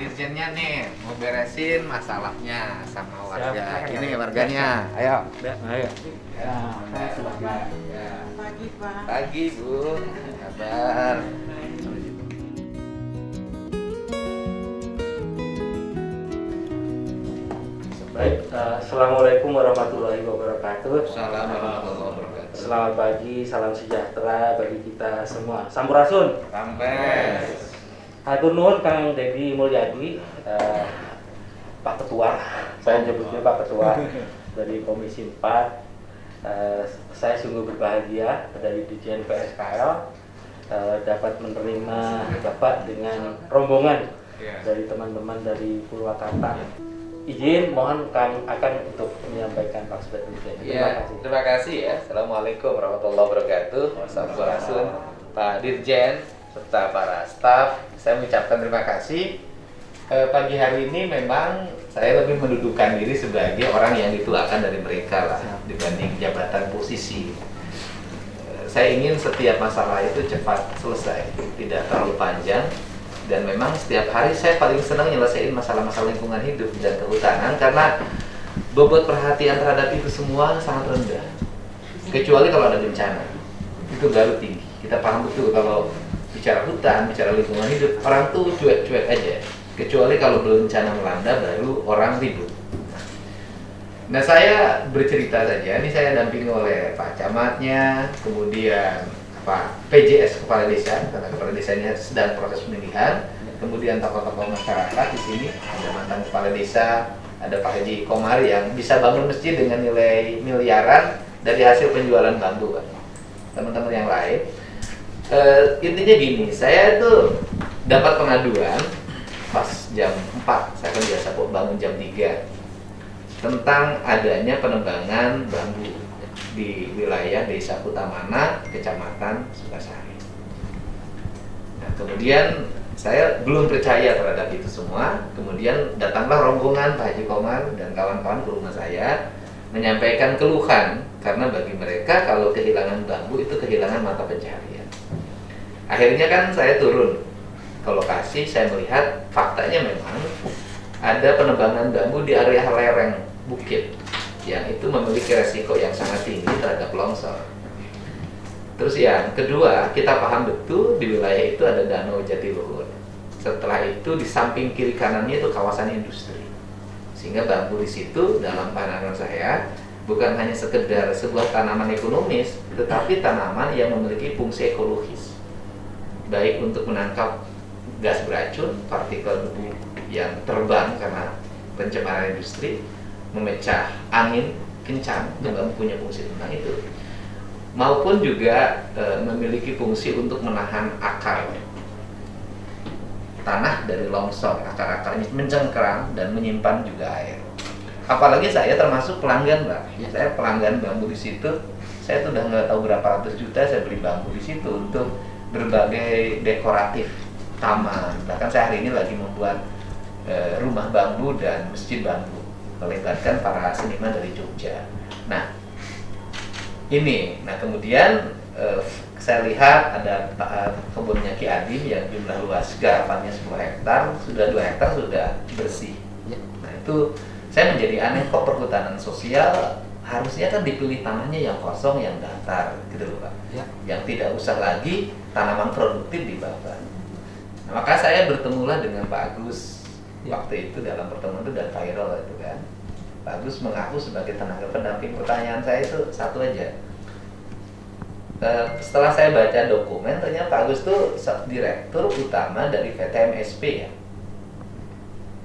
Dirjennya nih mau beresin masalahnya sama warga. Siap. Ini warganya. Ayo. Ayo. Pagi, Pak. Pagi, Bu. Kabar. Baik, Assalamualaikum warahmatullahi wabarakatuh. Assalamualaikum warahmatullahi wabarakatuh. Selamat pagi, salam sejahtera bagi kita semua. Sampurasun. Sampai. Hatur nuhun Kang Dedi Mulyadi, Pak Ketua. Saya nyebutnya Pak Ketua dari Komisi 4. Saya sungguh berbahagia dari Dirjen PSKL dapat menerima Bapak dengan rombongan dari teman-teman dari Purwakarta. Izin mohon Kang akan untuk menyampaikan maksud Dirjen. Ya, terima kasih ya. Assalamualaikum warahmatullahi wabarakatuh. Sampurasun Pak Dirjen serta para staf. Saya mengucapkan terima kasih. Pagi hari ini memang saya lebih mendudukan diri sebagai orang yang dituakan dari mereka lah dibanding jabatan posisi. Saya ingin setiap masalah itu cepat selesai, tidak terlalu panjang. Dan memang setiap hari saya paling senang nyelesain masalah-masalah lingkungan hidup dan kehutanan karena bobot perhatian terhadap itu semua sangat rendah. Kecuali kalau ada bencana, itu baru tinggi. Kita paham betul kalau bicara hutan, bicara lingkungan hidup, orang tuh cuek-cuek aja. Kecuali kalau bencana melanda baru orang ribut. Nah, saya bercerita saja, ini saya dampingi oleh Pak Camatnya, kemudian Pak PJS Kepala Desa, karena Kepala Desanya sedang proses pemilihan, kemudian tokoh-tokoh masyarakat di sini, ada mantan Kepala Desa, ada Pak Haji Komar yang bisa bangun masjid dengan nilai miliaran dari hasil penjualan bambu, Pak. Teman-teman yang lain, intinya gini, saya tuh dapat pengaduan pas jam 4, saya kan biasa bangun jam 3, tentang adanya penebangan bambu di wilayah Desa Kutamana, Kecamatan Sukasari. Nah, kemudian saya belum percaya terhadap itu semua. Kemudian datanglah rombongan Pak Haji Komar dan kawan-kawan ke rumah saya menyampaikan keluhan karena bagi mereka kalau kehilangan bambu itu kehilangan mata pencaharian. Akhirnya kan saya turun ke lokasi, saya melihat faktanya memang ada penebangan bambu di area lereng bukit yang itu memiliki resiko yang sangat tinggi terhadap longsor. Terus yang kedua, kita paham betul di wilayah itu ada Danau Jatiluhur. Setelah itu di samping kiri kanannya itu kawasan industri. Sehingga bambu di situ dalam pandangan saya bukan hanya sekedar sebuah tanaman ekonomis, tetapi tanaman yang memiliki fungsi ekologis. Baik untuk menangkap gas beracun, partikel debu yang terbang karena pencemaran industri, memecah angin kencang, juga punya fungsi tentang itu, maupun juga memiliki fungsi untuk menahan akar tanah dari longsor, akar-akarnya mencengkeram dan menyimpan juga air. Apalagi saya termasuk pelanggan, Mbak. Saya pelanggan bambu di situ. Saya tuh udah nggak tahu berapa ratus juta saya beli bambu di situ untuk berbagai dekoratif taman. Bahkan saya hari ini lagi membuat rumah bambu dan masjid bambu, melibatkan para seniman dari Jogja. Nah, ini. Nah, kemudian saya lihat ada kebunnya Ki Adim yang jumlah luas garapannya 10 hektar, sudah 2 hektar sudah bersih. Nah, itu saya menjadi aneh, kok perhutanan sosial harusnya kan dipilih tanahnya yang kosong, yang datar, gitu loh, Pak. Yang tidak usah lagi tanaman produktif dibawa. Nah, maka saya bertemulah dengan Pak Agus. Waktu itu dalam pertemuan itu dan viral itu kan, Pak Agus mengaku sebagai tenaga pendamping. Pertanyaan saya itu satu aja. Setelah saya baca dokumen, ternyata Pak Agus itu direktur utama dari VTMSP ya.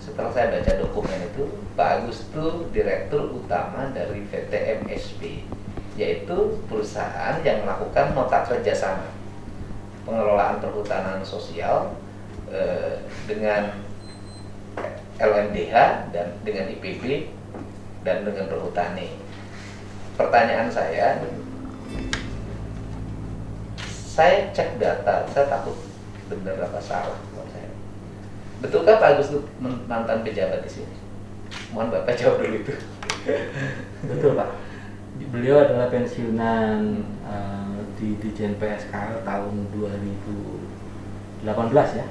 Setelah saya baca dokumen itu, Pak Agus itu direktur utama dari VTMSP, yaitu perusahaan yang melakukan nota kerjasama pengelolaan perhutanan sosial dengan LMDH dan dengan IPB dan dengan Perhutani. Pertanyaan saya cek data, saya takut benar apa salah. Betulkah Pak Agus itu mantan pejabat di sini? Mohon Bapak jawab dulu itu. Betul, Pak. Beliau adalah pensiunan di Dirjen PSKL tahun 2018 ya.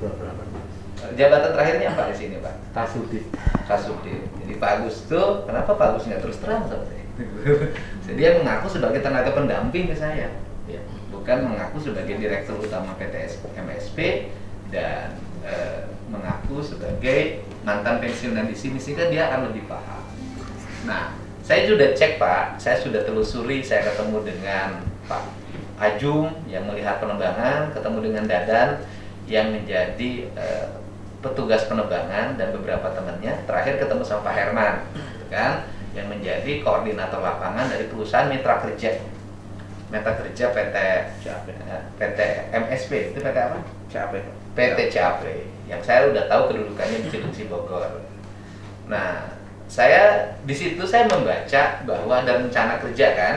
2018. Jabatan terakhirnya apa di sini, Pak? Kasudit. Kasubdit. Jadi Pak Agus tuh, kenapa Pak Agus nggak terus terang seperti itu? Jadi dia mengaku sebagai tenaga pendamping ke saya, ya. Bukan mengaku sebagai direktur utama PT MSP dan mengaku sebagai mantan pensiunan di sini, sehingga dia akan lebih paham. Nah, saya sudah cek Pak, saya sudah telusuri, saya ketemu dengan Pak Ajung yang melihat penebangan, ketemu dengan Dadan yang menjadi petugas penebangan dan beberapa temannya. Terakhir ketemu sama Pak Herman, gitu kan, yang menjadi koordinator lapangan dari perusahaan mitra kerja PT MSP. Itu PT apa? CAP. PT CAP, yang saya udah tahu kedudukannya di Cilengsi Bogor. Nah, saya di situ saya membaca bahwa ada rencana kerja kan,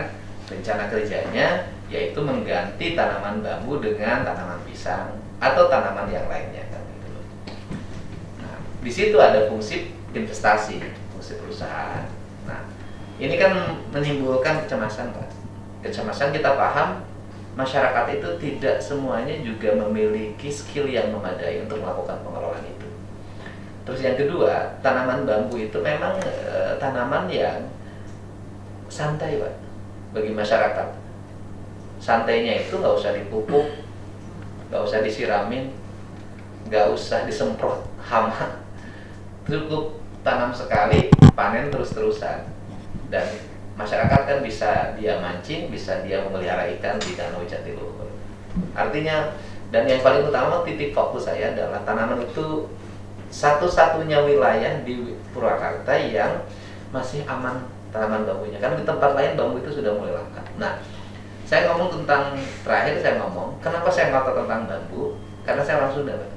rencana kerjanya yaitu mengganti tanaman bambu dengan tanaman pisang atau tanaman yang lainnya kan gitu. Nah, di situ ada fungsi investasi, fungsi perusahaan. Nah, ini kan menimbulkan kecemasan Pak. Kecemasan, kita paham masyarakat itu tidak semuanya juga memiliki skill yang memadai untuk melakukan pengelolaan itu. Terus yang kedua, tanaman bambu itu memang tanaman yang santai Pak bagi masyarakat. Santainya itu nggak usah dipupuk, nggak usah disiramin, nggak usah disemprot hama, cukup tanam sekali, panen terus-terusan, dan masyarakat kan bisa dia mancing, bisa dia memelihara ikan di Danau Jatiluhur. Artinya, dan yang paling utama titik fokus saya adalah tanaman itu satu-satunya wilayah di Purwakarta yang masih aman tanaman bambunya. Karena di tempat lain bambu itu sudah mulai langka. Nah, saya ngomong tentang, terakhir saya ngomong, kenapa saya ngotot tentang bambu? Karena saya orang Sunda, Pak.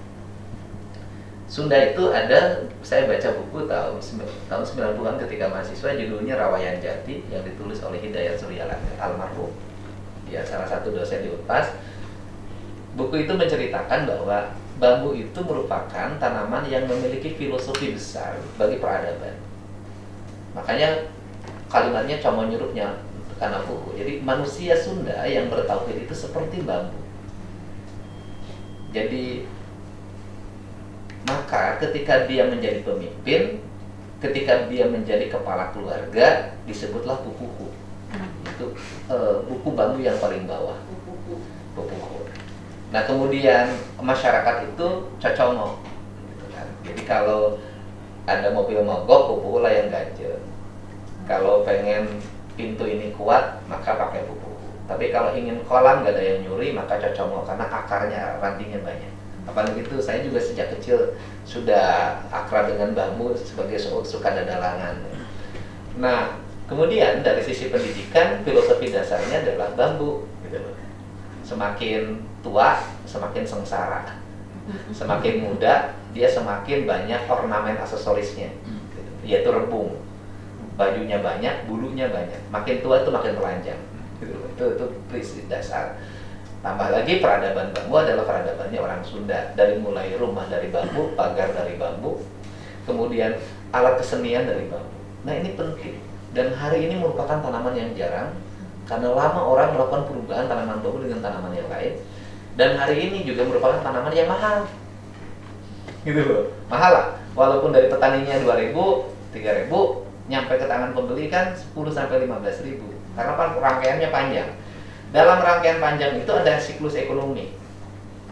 Sunda itu ada, saya baca buku tahun 90-an ketika mahasiswa, judulnya Rawayan Jati, yang ditulis oleh Hidayat Surya almarhum. Ya, salah satu dosen di Unpas. Buku itu menceritakan bahwa bambu itu merupakan tanaman yang memiliki filosofi besar bagi peradaban. Makanya kalimatnya como nyurupnya karena buku. Jadi manusia Sunda yang bertauhid itu seperti bambu. Jadi maka ketika dia menjadi pemimpin, ketika dia menjadi kepala keluarga, disebutlah pupuhu. Itu buku bambu yang paling bawah. Pupuhu. Nah, kemudian masyarakat itu cocongo, gitu kan. Jadi kalau ada mobil mogok, pupuhu lah yang ganjel. Kalau pengen pintu ini kuat, maka pakai pupuhu. Tapi kalau ingin kolam gak ada yang nyuri, maka cocongo, karena akarnya, rantingnya banyak. Apalagi itu, saya juga sejak kecil sudah akrab dengan bambu sebagai suka dadalangan. Nah, kemudian dari sisi pendidikan, filosofi dasarnya adalah bambu, gitu loh. Semakin tua, semakin sengsara. Semakin muda, dia semakin banyak ornamen aksesorisnya, gitu. Yaitu rebung. Bajunya banyak, bulunya banyak. Makin tua itu makin telanjang. Gitu. Itu prinsip dasar. Tambah lagi peradaban bambu adalah peradabannya orang Sunda. Dari mulai rumah dari bambu, pagar dari bambu, kemudian alat kesenian dari bambu. Nah, ini penting. Dan hari ini merupakan tanaman yang jarang, karena lama orang melakukan perubahan tanaman bambu dengan tanaman yang lain. Dan hari ini juga merupakan tanaman yang mahal. Gitu loh. Mahal lah. Walaupun dari petaninya 2.000, 3.000, nyampe ke tangan pembeli kan 10-15.000. Karena rangkaiannya panjang. Dalam rangkaian panjang itu ada siklus ekonomi.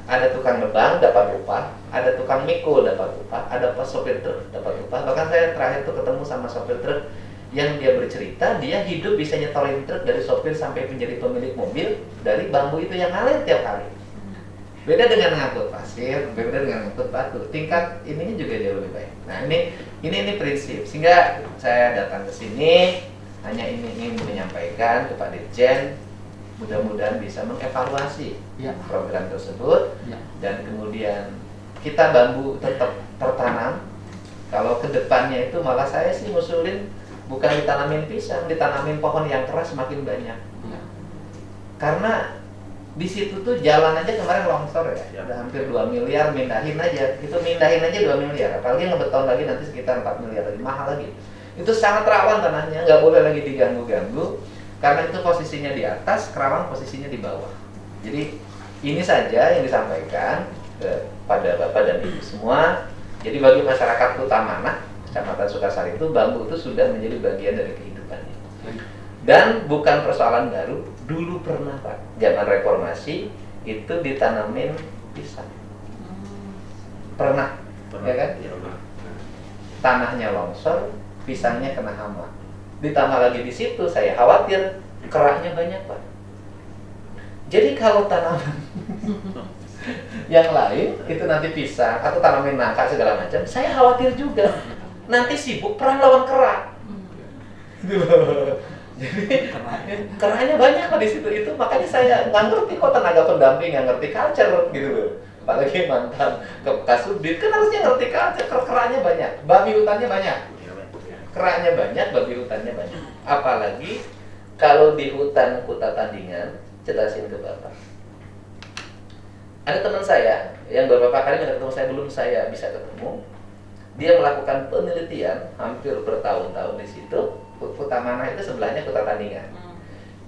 Ada tukang nebang dapat upah, ada tukang mikul dapat upah, ada sopir truk dapat upah. Bahkan saya terakhir tuh ketemu sama sopir truk yang dia bercerita, dia hidup bisa nyetorin truk dari sopir sampai menjadi pemilik mobil dari bambu itu yang ngalir tiap hari. Beda dengan ngangkut pasir, beda dengan ngangkut batu. Tingkat ininya juga jauh lebih baik. Nah, ini prinsip. Sehingga saya datang ke sini hanya ingin menyampaikan ke Pak Dirjen, mudah-mudahan bisa mengevaluasi program tersebut, dan kemudian kita bambu tetap tertanam. Kalau kedepannya itu malah saya sih ngusulin bukan ditanamin pisang, ditanamin pohon yang keras semakin banyak. Karena di situ tuh jalan aja kemarin longsor ya, udah hampir 2 miliar, mindahin aja 2 miliar, apalagi ngebeton lagi nanti sekitar 4 miliar lagi, mahal lagi. Itu sangat rawan tanahnya, nggak boleh lagi diganggu-ganggu. Karena itu posisinya di atas, Kerawang posisinya di bawah. Jadi ini saja yang disampaikan. pada Bapak dan Ibu semua. Jadi bagi masyarakat Kutamanah, Kecamatan Sukasari itu, bambu itu sudah menjadi bagian dari kehidupannya. Dan bukan persoalan baru, dulu pernah Pak, zaman reformasi itu ditanamin pisang. Pernah. Ya kan? Tanahnya longsor, pisangnya kena hama. Ditambah lagi di situ, saya khawatir keraknya banyak Pak. Jadi kalau tanaman yang lain itu nanti pisang atau tanamin nangka segala macam, saya khawatir juga nanti sibuk perang lawan kera. Jadi keraknya banyak Pak di situ, itu makanya saya nggak ngerti kok tenaga pendamping, nggak ngerti culture gitu loh. Apalagi mantan ke Kasubdit kan harusnya ngerti culture, keraknya banyak, babi hutannya banyak. Keraknya banyak, babi hutannya banyak. Apalagi kalau di hutan Kuta Tandingan, jelasin ke Bapak. Ada teman saya yang beberapa kali ketemu saya, belum saya bisa ketemu. Dia melakukan penelitian hampir bertahun-tahun di situ. Kuta Manah itu sebelahnya Kuta Tandingan.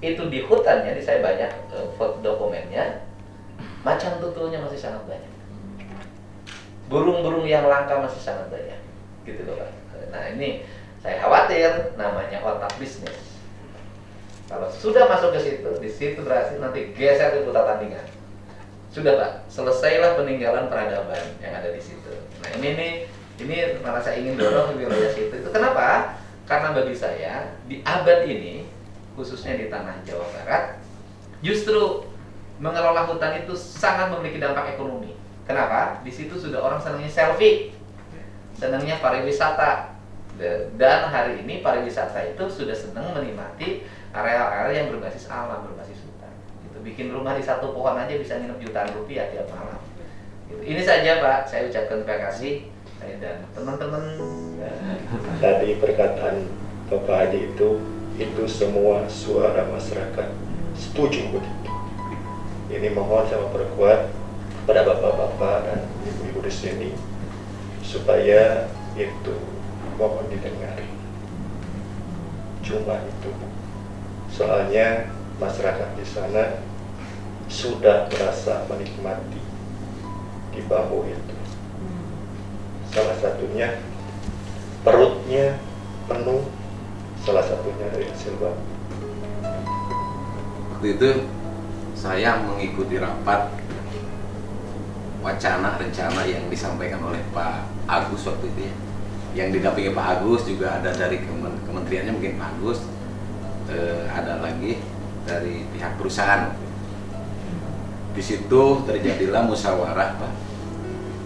Itu di hutannya, di saya banyak foto dokumennya. Macan tutulnya masih sangat banyak. Burung-burung yang langka masih sangat banyak. Gitu loh Pak. Nah ini saya khawatir namanya otak bisnis. Kalau sudah masuk ke situ, di situ berhasil nanti geser ke Kuta Tandingan. Sudah Pak, selesailah peninggalan peradaban yang ada di situ. Nah ini malah saya ingin dorong ke wilayah situ. Itu kenapa? Karena bagi saya di abad ini, khususnya di tanah Jawa Barat, justru mengelola hutan itu sangat memiliki dampak ekonomi. Kenapa? Di situ sudah orang senangnya selfie, senangnya pariwisata. Dan hari ini pariwisata itu sudah senang menikmati area-area yang berbasis alam, berbasis hutan. Gitu. Bikin rumah di satu pohon aja bisa nginep jutaan rupiah tiap malam. Gitu. Ini saja Pak, saya ucapkan terima kasih. Saya dan teman-teman. Tadi perkataan Bapak Haji itu semua suara masyarakat setuju begitu. Ini mohon saya memperkuat kepada bapak-bapak dan ibu-ibu di sini supaya itu mohon didengari. Cuma itu, soalnya masyarakat di sana sudah merasa menikmati di bambu itu. Salah satunya perutnya penuh, salah satunya dari hasil bambu. Waktu itu saya mengikuti rapat wacana rencana yang disampaikan oleh Pak Agus waktu itu ya. Yang didampingi Pak Agus juga ada dari kementeriannya, mungkin Pak Agus, ada lagi dari pihak perusahaan. Di situ terjadilah musyawarah Pak.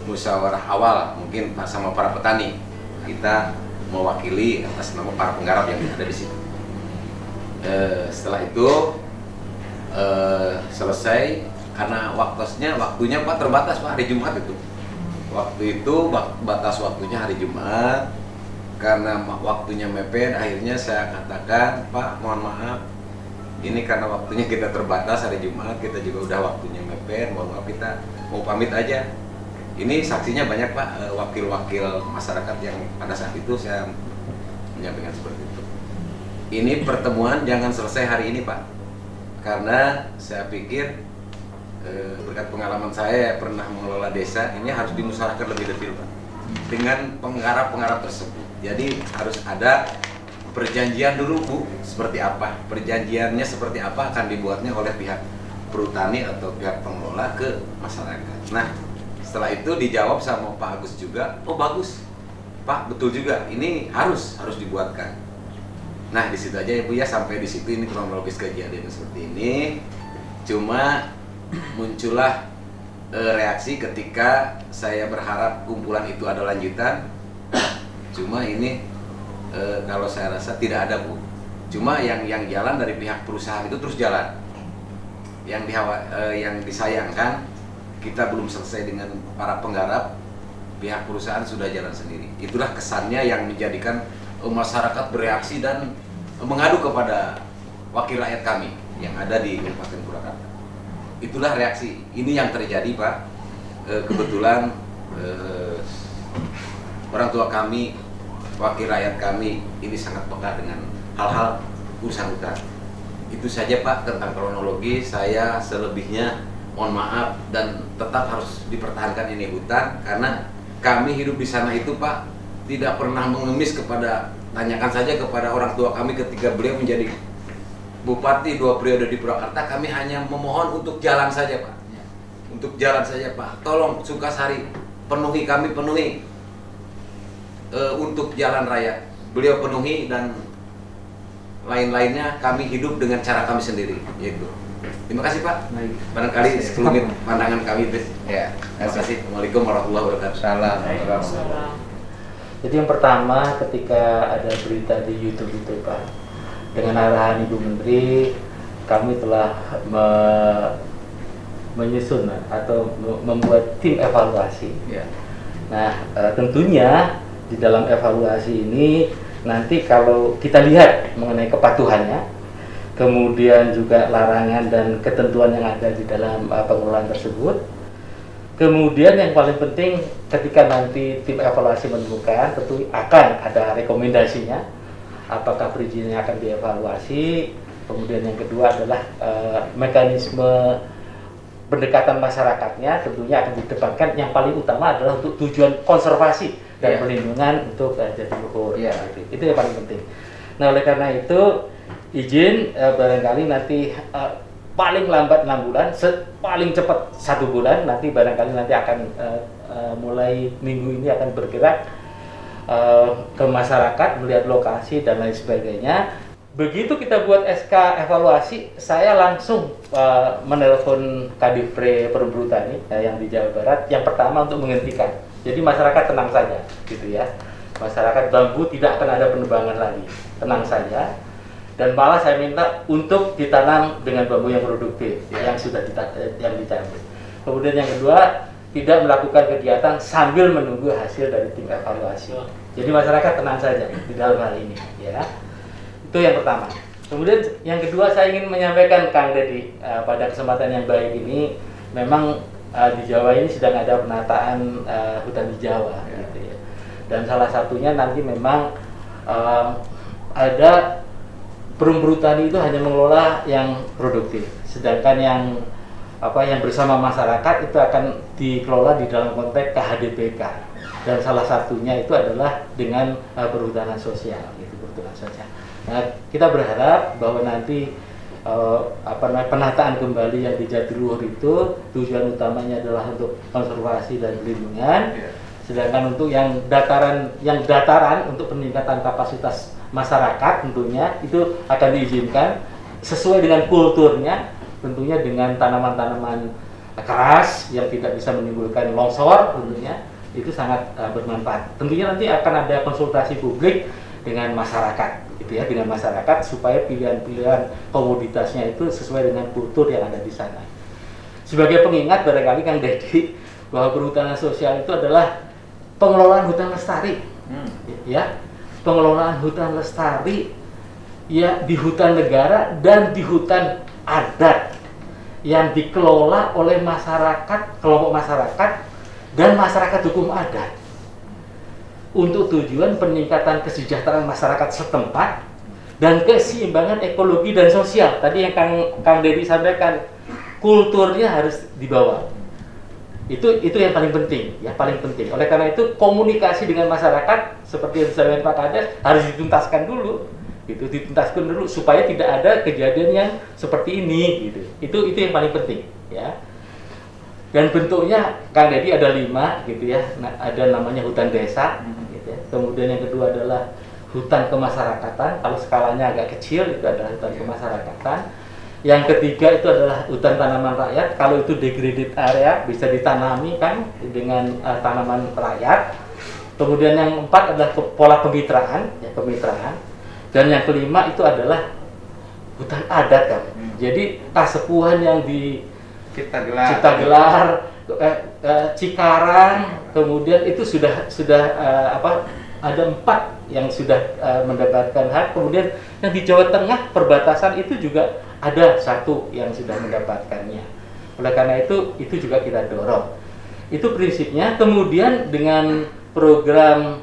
Musyawarah awal mungkin Pak sama para petani. Kita mewakili atas nama para penggarap yang ada di situ. Setelah itu selesai karena waktunya Pak terbatas Pak, hari Jumat itu. Waktu itu batas waktunya hari Jumat. Karena waktunya mepet, akhirnya saya katakan, Pak, mohon maaf, ini karena waktunya kita terbatas hari Jumat, kita juga udah waktunya mepet, mohon maaf kita mau pamit aja. Ini saksinya banyak Pak, wakil-wakil masyarakat yang pada saat itu saya menyampaikan seperti itu. Ini pertemuan jangan selesai hari ini Pak, karena saya pikir berkat pengalaman saya pernah mengelola desa, ini harus dimusyawarahkan lebih detail Pak, dengan penggarap-penggarap tersebut. Jadi harus ada perjanjian dulu Bu, seperti apa, perjanjiannya seperti apa akan dibuatnya oleh pihak perhutani atau pihak pengelola ke masyarakat. Nah, setelah itu dijawab sama Pak Agus juga, oh bagus Pak, betul juga, ini harus dibuatkan. Nah di situ aja ya Bu ya, sampai di situ ini kronologis kejadian seperti ini. Cuma muncullah reaksi ketika saya berharap kumpulan itu ada lanjutan. Cuma ini kalau saya rasa tidak ada Bu. Cuma yang jalan dari pihak perusahaan itu terus jalan. Yang disayangkan kita belum selesai dengan para penggarap, pihak perusahaan sudah jalan sendiri. Itulah kesannya yang menjadikan masyarakat bereaksi dan mengadu kepada wakil rakyat kami yang ada di Kabupaten Purwakarta. Itulah reaksi. Ini yang terjadi Pak. Kebetulan orang tua kami, wakil rakyat kami ini sangat peka dengan hal-hal urusan hutan. Itu saja Pak tentang kronologi. Saya selebihnya mohon maaf dan tetap harus dipertahankan ini hutan karena kami hidup di sana itu Pak tidak pernah mengemis kepada, tanyakan saja kepada orang tua kami ketika beliau menjadi bupati 2 periode di Purwakarta, kami hanya memohon untuk jalan saja Pak, untuk jalan saja Pak, tolong Sukasari penuhi, kami penuhi untuk jalan raya, beliau penuhi dan lain-lainnya kami hidup dengan cara kami sendiri yaitu. Terima kasih Pak. Barangkali sekelumit pandangan kami itu. Ya, Terima kasih. Assalamualaikum warahmatullahi wabarakatuh. Salam. Jadi yang pertama ketika ada berita di YouTube itu Pak, dengan arahan Ibu Menteri, kami telah menyusun atau membuat tim evaluasi. Ya. Nah, tentunya di dalam evaluasi ini nanti kalau kita lihat mengenai kepatuhannya, kemudian juga larangan dan ketentuan yang ada di dalam pengelolaan tersebut. Kemudian yang paling penting ketika nanti tim evaluasi menemukan, tentu akan ada rekomendasinya apakah perizinannya akan dievaluasi. Kemudian yang kedua adalah mekanisme pendekatan masyarakatnya tentunya akan didepankan. Yang paling utama adalah untuk tujuan konservasi dan pelindungan untuk jatiluhur. Itu yang paling penting. Nah, oleh karena itu izin barangkali nanti paling lambat 6 bulan, paling cepat 1 bulan, nanti barangkali nanti akan mulai minggu ini akan bergerak ke masyarakat, melihat lokasi dan lain sebagainya. Begitu kita buat SK evaluasi, saya langsung menelpon Kadifre Perhutani yang di Jawa Barat, yang pertama untuk menghentikan. Jadi masyarakat tenang saja, gitu ya. Masyarakat bambu tidak akan ada penebangan lagi, tenang saja. Dan malah saya minta untuk ditanam dengan bambu yang produktif yang sudah dicabut. Kemudian yang kedua, tidak melakukan kegiatan sambil menunggu hasil dari tim evaluasi. Jadi masyarakat tenang saja di dalam hal ini, ya. Itu yang pertama. Kemudian yang kedua, saya ingin menyampaikan Kang Dedi pada kesempatan yang baik ini, memang di Jawa ini sedang ada penataan hutan di Jawa, gitu ya. Dan salah satunya nanti memang ada perhutani itu hanya mengelola yang produktif, sedangkan yang bersama masyarakat itu akan dikelola di dalam konteks KHDPK, dan salah satunya itu adalah dengan perhutanan sosial, gitu, perhutanan sosial. Nah, kita berharap bahwa nanti penataan kembali yang di Jatiluhur itu tujuan utamanya adalah untuk konservasi dan pelindungan, sedangkan untuk yang dataran untuk peningkatan kapasitas masyarakat tentunya itu akan diizinkan sesuai dengan kulturnya, tentunya dengan tanaman-tanaman keras yang tidak bisa menimbulkan longsor, tentunya itu sangat bermanfaat. Tentunya nanti akan ada konsultasi publik dengan masyarakat, gitu ya, dengan masyarakat supaya pilihan-pilihan komoditasnya itu sesuai dengan kultur yang ada di sana. Sebagai pengingat barangkali Kang Dedi, bahwa perhutanan sosial itu adalah pengelolaan hutan lestari, ya. Pengelolaan hutan lestari ya di hutan negara dan di hutan adat yang dikelola oleh masyarakat, kelompok masyarakat dan masyarakat hukum adat untuk tujuan peningkatan kesejahteraan masyarakat setempat dan keseimbangan ekologi dan sosial. Tadi yang Kang Dedi sampaikan, kulturnya harus dibawa. Itu yang paling penting, ya, paling penting. Oleh karena itu komunikasi dengan masyarakat seperti yang disampaikan Pak Kades harus dituntaskan dulu, gitu, dituntaskan dulu supaya tidak ada kejadian yang seperti ini, gitu. Itu yang paling penting, ya. Dan bentuknya Kang Dedi ada 5, gitu ya. Nah, ada namanya hutan desa, gitu ya. Kemudian yang kedua adalah hutan kemasyarakatan. Kalau skalanya agak kecil itu adalah hutan kemasyarakatan. Yang ketiga itu adalah hutan tanaman rakyat. Kalau itu degraded area bisa ditanami kan dengan tanaman rakyat. Kemudian yang 4 adalah pola kemitraan, ya, kemitraan. Dan yang kelima itu adalah hutan adat kan. Jadi kasepuhan yang di Ciptagelar, Cikarang, kemudian itu sudah ada 4 yang sudah mendapatkan hak. Kemudian yang di Jawa Tengah perbatasan itu juga ada 1 yang sudah mendapatkannya. Oleh karena itu juga kita dorong. Itu prinsipnya. Kemudian dengan program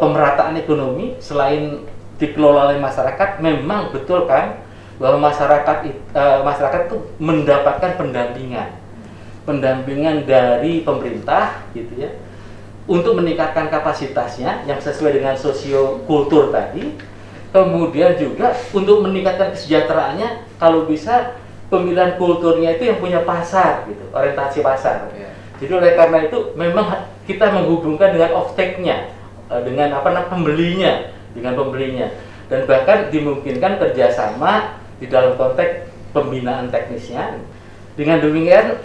pemerataan ekonomi, selain dikelola oleh masyarakat, memang betul kan bahwa masyarakat itu mendapatkan pendampingan dari pemerintah gitu ya, untuk meningkatkan kapasitasnya yang sesuai dengan sosiokultur tadi, kemudian juga untuk meningkatkan kesejahteraannya, kalau bisa pemilihan kulturnya itu yang punya pasar gitu, orientasi pasar. Jadi oleh karena itu memang kita menghubungkan dengan off-take-nya, dengan pembelinya, dan bahkan dimungkinkan kerjasama di dalam konteks pembinaan teknisnya. Dengan demikian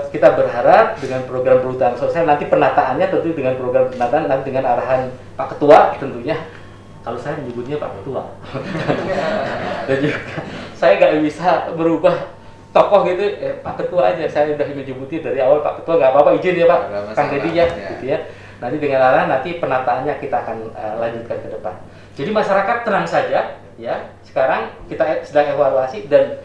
kita berharap dengan program perhutanan sosial nanti penataannya tentu dengan program penataan nanti dengan arahan Pak Ketua tentunya, kalau saya menyebutnya Pak Ketua dan juga saya nggak bisa berubah tokoh gitu, Pak Ketua aja, saya udah menyebutnya dari awal Pak Ketua, nggak apa-apa, izin ya Pak Kang Deddy ya, gitu ya. Nanti dengan arahan nanti penataannya kita akan lanjutkan ke depan. Jadi masyarakat tenang saja ya, sekarang kita sedang evaluasi dan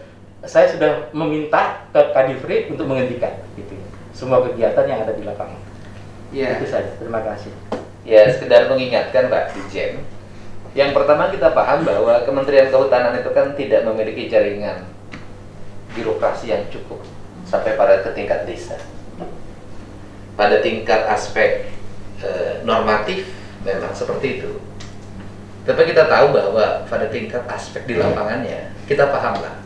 saya sudah meminta ke Kadifri untuk menghentikan gitu, semua kegiatan yang ada di lapangan. Itu saja, terima kasih. Ya, sekedar mengingatkan Pak Dirjen. Yang pertama kita paham bahwa Kementerian Kehutanan itu kan tidak memiliki jaringan birokrasi yang cukup sampai pada ke tingkat desa. Pada tingkat aspek normatif memang seperti itu. Tapi kita tahu bahwa pada tingkat aspek di lapangannya kita paham lah.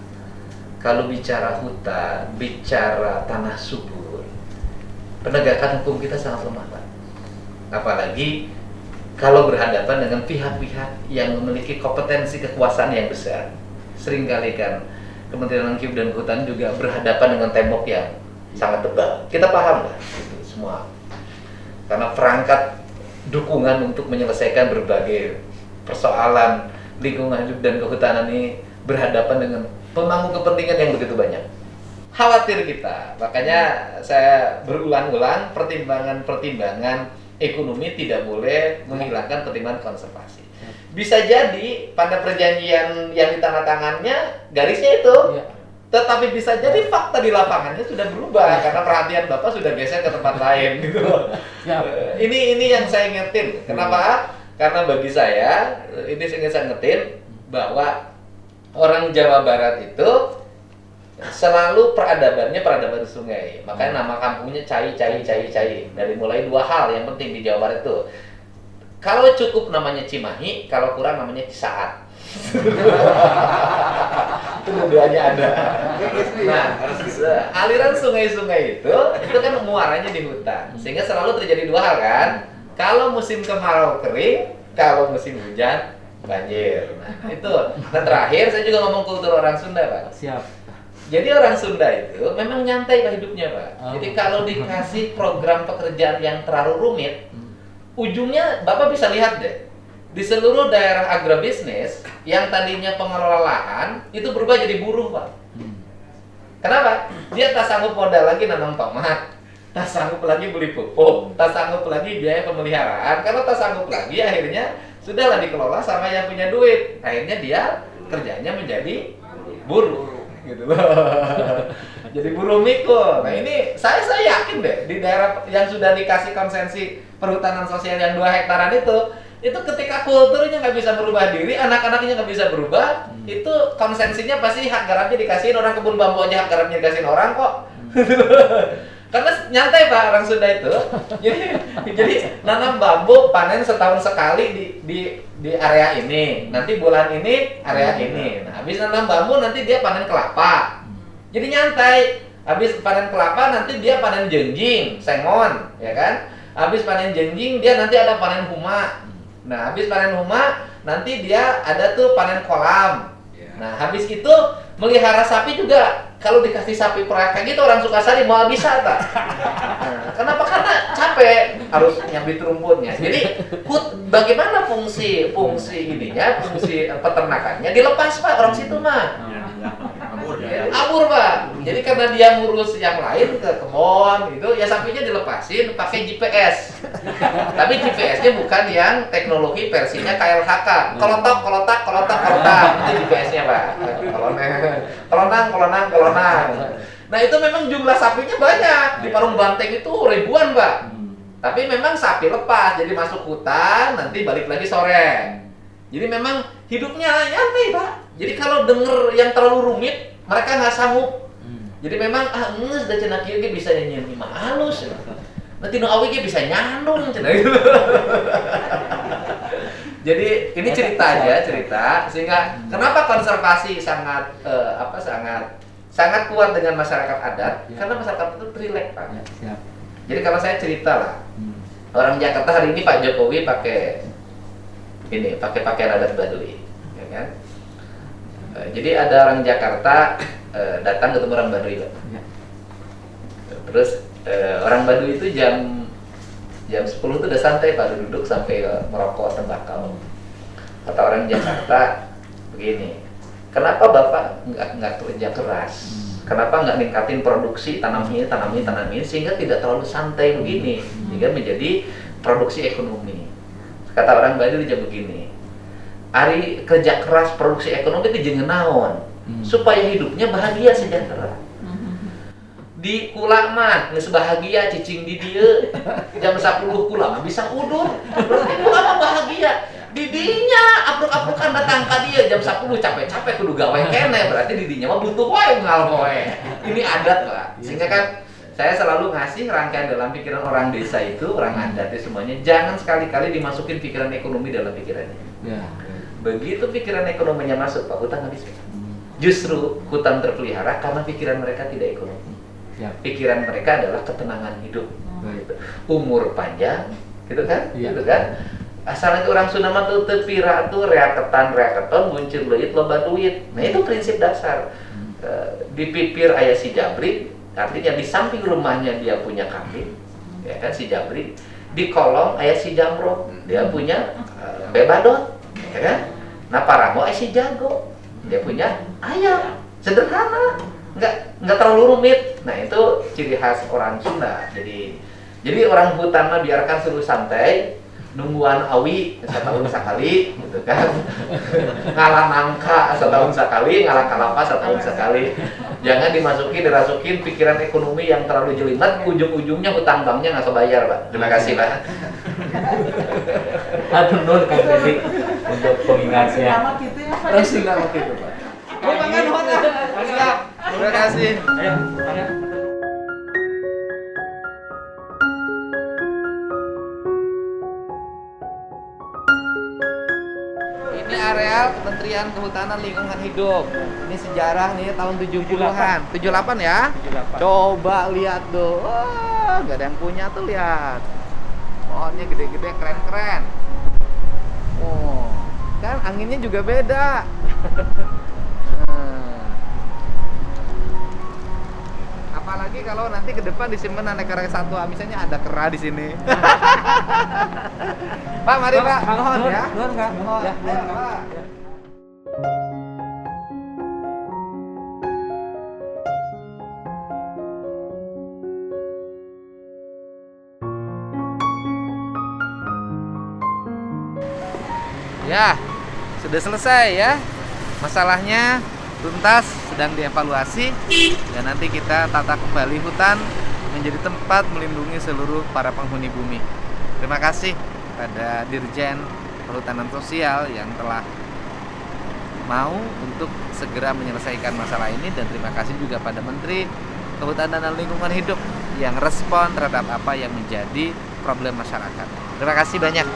Kalau bicara hutan, bicara tanah subur, penegakan hukum kita sangat lemah, Pak. Apalagi kalau berhadapan dengan pihak-pihak yang memiliki kompetensi kekuasaan yang besar. Seringkali kan Kementerian Lingkungan dan Kehutanan juga berhadapan dengan tembok yang sangat tebal. Kita paham lah itu semua. Karena perangkat dukungan untuk menyelesaikan berbagai persoalan lingkungan hidup dan kehutanan ini berhadapan dengan pemangku kepentingan yang begitu banyak. Khawatir kita, makanya saya berulang-ulang pertimbangan ekonomi tidak boleh menghilangkan pertimbangan konservasi. Bisa jadi pada perjanjian yang ditandatangannya garisnya itu, tetapi bisa jadi fakta di lapangannya sudah berubah karena perhatian Bapak sudah geser ke tempat lain gitu. Ini yang saya ingetin. Kenapa? Karena bagi saya ini ingin saya ingetin bahwa orang Jawa Barat itu selalu peradabannya peradaban sungai. Makanya nama kampungnya Cai. Dari mulai dua hal yang penting di Jawa Barat itu. Kalau cukup namanya Cimahi, kalau kurang namanya Cisaat. Itu dua-duanya ada. Nah, aliran sungai-sungai itu kan muaranya di hutan. Sehingga selalu terjadi dua hal kan. Kalau musim kemarau kering, kalau musim hujan banjir. Nah, itu. Nah, terakhir saya juga ngomong kultur orang Sunda, Pak. Siap. Jadi orang Sunda itu memang nyantai Pak hidupnya, Pak. Jadi kalau dikasih program pekerjaan yang terlalu rumit, ujungnya Bapak bisa lihat deh. Di seluruh daerah agrobisnis yang tadinya pengelola lahan itu berubah jadi buruh, Pak. Kenapa? Dia tak sanggup modal lagi nanam tomat, tak sanggup lagi beli pupuk, tak sanggup lagi biaya pemeliharaan. Kalau tak sanggup lagi, akhirnya sudahlah dikelola sama yang punya duit. Akhirnya dia kerjanya menjadi buruh, gitu loh. Jadi buruh mikul. Nah ini saya yakin deh di daerah yang sudah dikasih konsensi perhutanan sosial yang 2 hektaran itu ketika kulturnya nggak bisa berubah diri, anak-anaknya nggak bisa berubah, itu konsensinya pasti hak garapnya dikasihin orang, kebun bambu aja hak garapnya dikasihin orang kok. Karena nyantai Pak orang Sunda itu. Jadi nanam bambu panen setahun sekali di area ini. Nanti bulan ini area ini. Nah, habis nanam bambu nanti dia panen kelapa. Jadi nyantai. Habis panen kelapa nanti dia panen jengjing, sengon, ya kan? Habis panen jengjing dia nanti ada panen huma. Nah, habis panen huma nanti dia ada tuh panen kolam. Nah, habis itu melihara sapi juga. Kalau dikasih sapi perah kayak gitu orang Sukasari mau bisa tak? Nah, kenapa? Karena capek harus nyabit rumputnya. Jadi bagaimana fungsi ininya, fungsi peternakannya dilepas Pak orang situ mah. Abur Pak. Jadi karena dia ngurus yang lain ke kebun gitu, ya sapinya dilepasin pakai GPS. Tapi GPS-nya bukan yang teknologi versinya KLHK. Kolotak. Itu GPS-nya Pak. Kolonang. Nah itu memang jumlah sapinya banyak. Di Parung Banteng itu ribuan Pak. Tapi memang sapi lepas, jadi masuk hutan, nanti balik lagi sore. Jadi memang hidupnya nyantai Pak. Jadi kalau denger yang terlalu rumit, mereka nggak sanggup. Jadi memang nges da cenah kieu ge bisa nyanyi mah halus. Nanti nu awi ge bisa nyandung cenah. Jadi ini cerita aja, cerita sehingga kenapa konservasi sangat sangat kuat dengan masyarakat adat karena masyarakat itu rileks, Pak. Jadi kalau saya cerita lah, orang Jakarta hari ini Pak Jokowi pakai pakaian adat Baduy, ya kan? Jadi ada orang Jakarta datang ketemu orang Baduy, Pak. Terus orang Baduy itu jam 10 itu udah santai, Pak, duduk sampai merokok tembakau. Kata orang Jakarta begini, kenapa Bapak nggak kerja keras? Kenapa nggak ningkatin produksi tanami sehingga tidak terlalu santai begini, sehingga menjadi produksi ekonomi. Kata orang Baduy dia begini, ari kerja keras produksi ekonomi itu jeung naon supaya hidupnya bahagia sejahtera. Di kula mah geus bahagia cicing di dieu jam 10 kula mah bisa udur. Berarti kula mah bahagia. Di dinya apluk-aplukan datang ka dieu jam 10 capek-capek kudu gawe keneh, berarti di dinya mah butuh wae ngal poe. Ini adat, Pak. Sehingga kan saya selalu ngasih rangkaian dalam pikiran orang desa itu, orang adat itu semuanya jangan sekali-kali dimasukin pikiran ekonomi dalam pikirannya. Begitu pikiran ekonominya masuk, Pak, hutan habis. Justru hutan terpelihara karena pikiran mereka tidak ekonomi. Pikiran mereka adalah ketenangan hidup, umur panjang, gitu kan? Gitu kan? Asalnya orang Sunda mah tuh tepira tuh reaketan buncir leuit loba duit. Nah itu prinsip dasar. Di pipir aya si Jabrik, artinya di samping rumahnya dia punya kambing, ya kan si Jabrik. Di kolong aya si Jamrok, dia punya bebadot, ya kan? Nah Paramo aya si Jago, dia punya ayam. Sederhana. Nggak terlalu rumit. Nah itu ciri khas orang Sunda. Jadi orang hutan mah biarkan suruh santai, nungguan awi setahun sekali, gitu kan? Ngalah nangka setahun sekali, ngalah kalapa setahun sekali. Jangan dirasukin pikiran ekonomi yang terlalu jelimet, ujung-ujungnya hutang banknya nggak kebayar, Pak. Terima kasih, Pak. Atur nun Kang Dedi untuk pengingatnya. Lama gitu ya, Pak. Terus tinggal begitu, Pak. Oh, makan. Siap. Terima kasih. Ayo, makan. Ini areal Kementerian Kehutanan Lingkungan Hidup. Ini sejarah nih tahun 70-an. 78 ya? 78. Coba lihat tuh. Wah, gak ada yang punya tuh, lihat. Pohonnya gede-gede, keren-keren. Oh, kan anginnya juga beda. Apalagi kalau nanti ke depan disimpan aneka satwa, misalnya ada kera di sini. Pak, mari Pak. Mohon ya. Nuhun, Kang. Mohon. Ya, Ayo, Pak. Ya, sudah selesai ya. Masalahnya tuntas, sedang dievaluasi, dan nanti kita tata kembali hutan menjadi tempat melindungi seluruh para penghuni bumi. Terima kasih pada Dirjen Perhutanan Sosial yang telah mau untuk segera menyelesaikan masalah ini, dan terima kasih juga pada Menteri Kehutanan dan Lingkungan Hidup yang respon terhadap apa yang menjadi problem masyarakat. Terima kasih banyak.